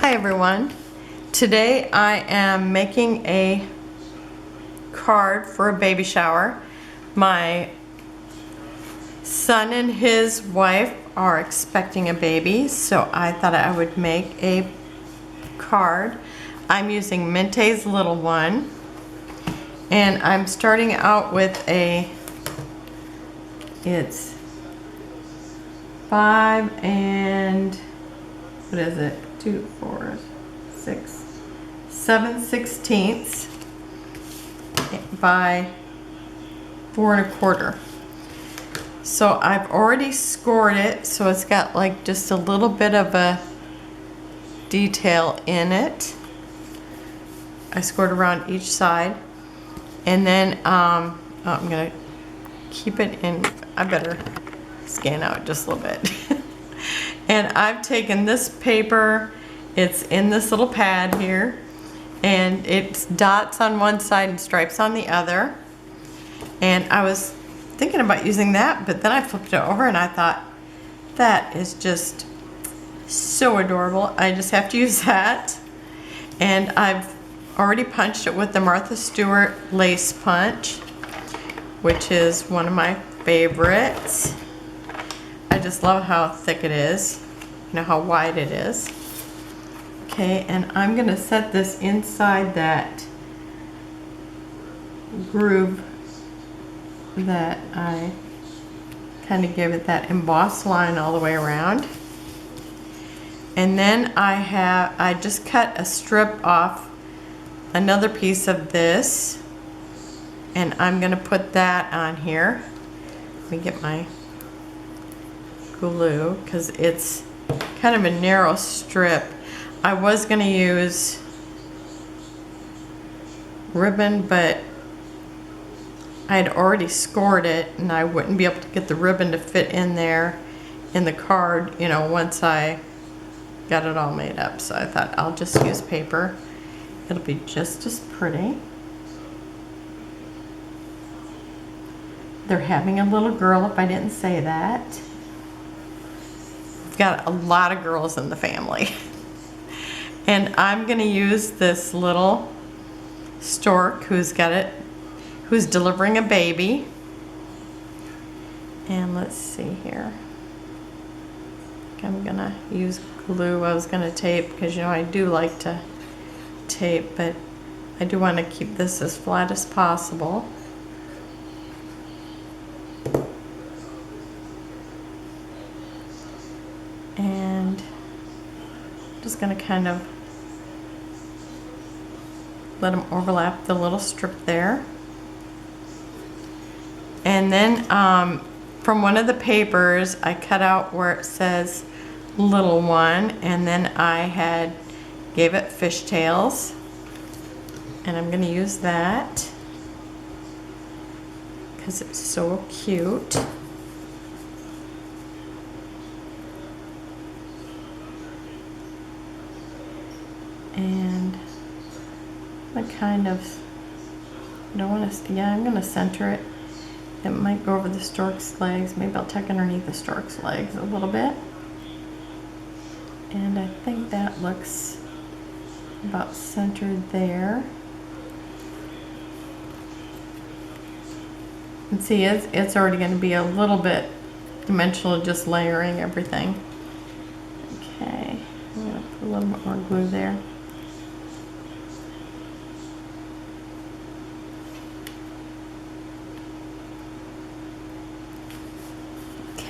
Hi everyone. Today I am making a card for a baby shower. My son and his wife are expecting a baby, so I thought I would make a card. I'm using Mintay's Little One, and I'm starting out with it's 5 and what is it? 2, 4, 6, 7/16 by 4 1/4. So I've already scored it, so it's got like just a little bit of a detail in it. I scored around each side, and then I'm gonna keep it in. I better scan out just a little bit. And I've taken this paper, it's in this little pad here, and it's dots on one side and stripes on the other. And I was thinking about using that, but then I flipped it over and I thought, that is just so adorable. I just have to use that. And I've already punched it with the Martha Stewart lace punch, which is one of my favorites. I just love how thick it is, you know, how wide it is. Okay, and I'm gonna set this inside that groove that I kind of give it that embossed line all the way around. And then I just cut a strip off another piece of this, and I'm gonna put that on here. Let me get my glue, because it's kind of a narrow strip. I was going to use ribbon, but I had already scored it and I wouldn't be able to get the ribbon to fit in there in the card, you know, once I got it all made up. So I thought I'll just use paper. It'll be just as pretty. They're having a little girl, if I didn't say that. Got a lot of girls in the family. And I'm gonna use this little stork who's delivering a baby. And let's see here. I'm gonna use glue. I was gonna tape, because you know I do like to tape, but I do want to keep this as flat as possible. And just going to kind of let them overlap the little strip there. And then from one of the papers I cut out where it says Little One, and then I gave it fishtails, and I'm going to use that because it's so cute. And I kind of don't want to, yeah, I'm going to center it. It might go over the stork's legs. Maybe I'll tuck underneath the stork's legs a little bit. And I think that looks about centered there. And see, it's already going to be a little bit dimensional, just layering everything. Okay, I'm going to put a little bit more glue there.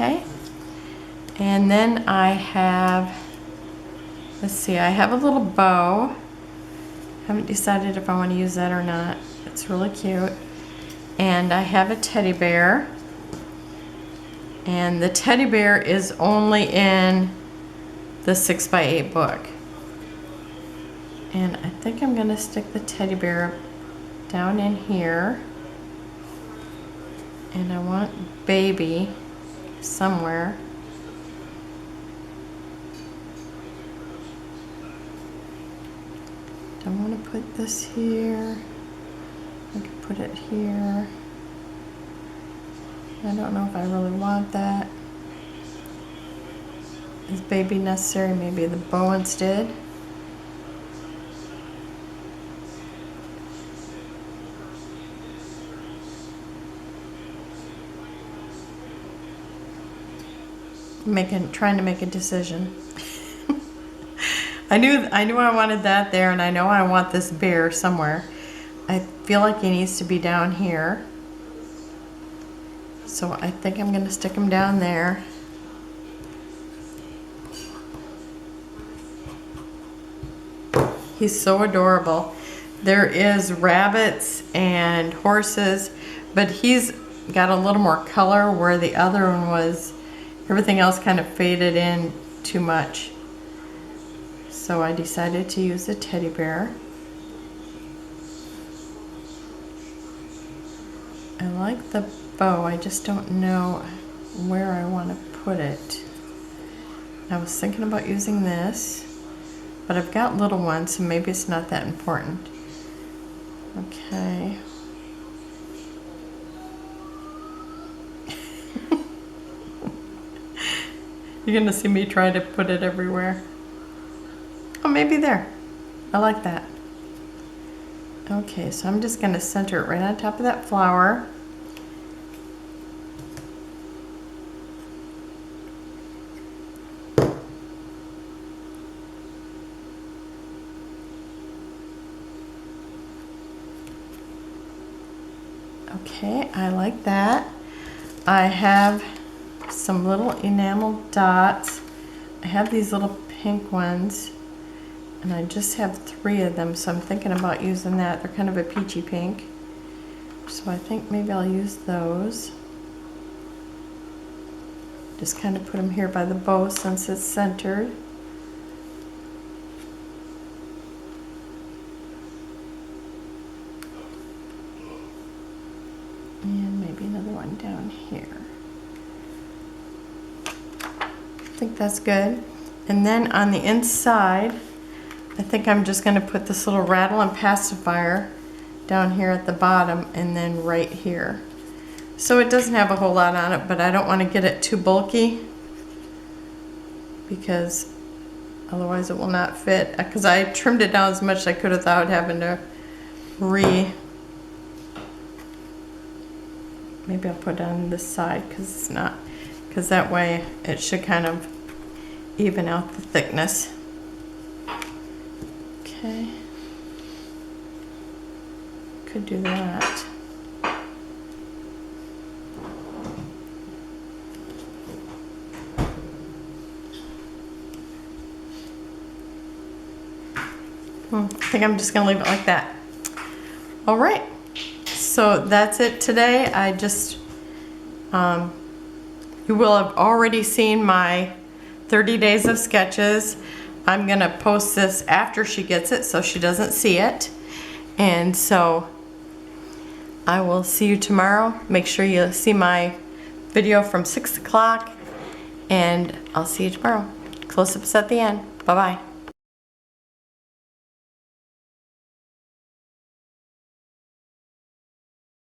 Okay, and then I have, let's see, I have a little bow. Haven't decided if I want to use that or not. It's really cute. And I have a teddy bear. And the teddy bear is only in the 6x8 book. And I think I'm going to stick the teddy bear down in here. And I want baby somewhere. I want to put this here. I could put it here. I don't know if I really want that. Is baby necessary? Maybe the bow instead. trying to make a decision. I knew I wanted that there, and I know I want this bear somewhere. I feel like he needs to be down here. So I think I'm gonna stick him down there. He's so adorable. There is rabbits and horses, but he's got a little more color where the other one was, everything else kind of faded in too much. So I decided to use a teddy bear. I like the bow, I just don't know where I want to put it. I was thinking about using this, but I've got little ones, so maybe it's not that important. Okay. You're gonna see me try to put it everywhere. Oh, maybe there. I like that. Okay, so I'm just gonna center it right on top of that flower. Okay, I like that. I have some little enamel dots. I have these little pink ones, and I just have 3 of them, so I'm thinking about using that. They're kind of a peachy pink, so I think maybe I'll use those. Just kind of put them here by the bow since it's centered. And maybe another one down here. I think that's good. And then on the inside, I think I'm just going to put this little rattle and pacifier down here at the bottom and then right here. So it doesn't have a whole lot on it, but I don't want to get it too bulky because otherwise it will not fit. Because I trimmed it down as much as I could without having to maybe I'll put it on this side because it's not, because that way it should kind of even out the thickness. Okay. Could do that. I think I'm just gonna leave it like that. All right. So that's it today. I just, you will have already seen my 30 days of sketches. I'm gonna post this after she gets it so she doesn't see it. And so I will see you tomorrow. Make sure you see my video from 6 o'clock, and I'll see you tomorrow. Close-ups at the end. Bye-bye.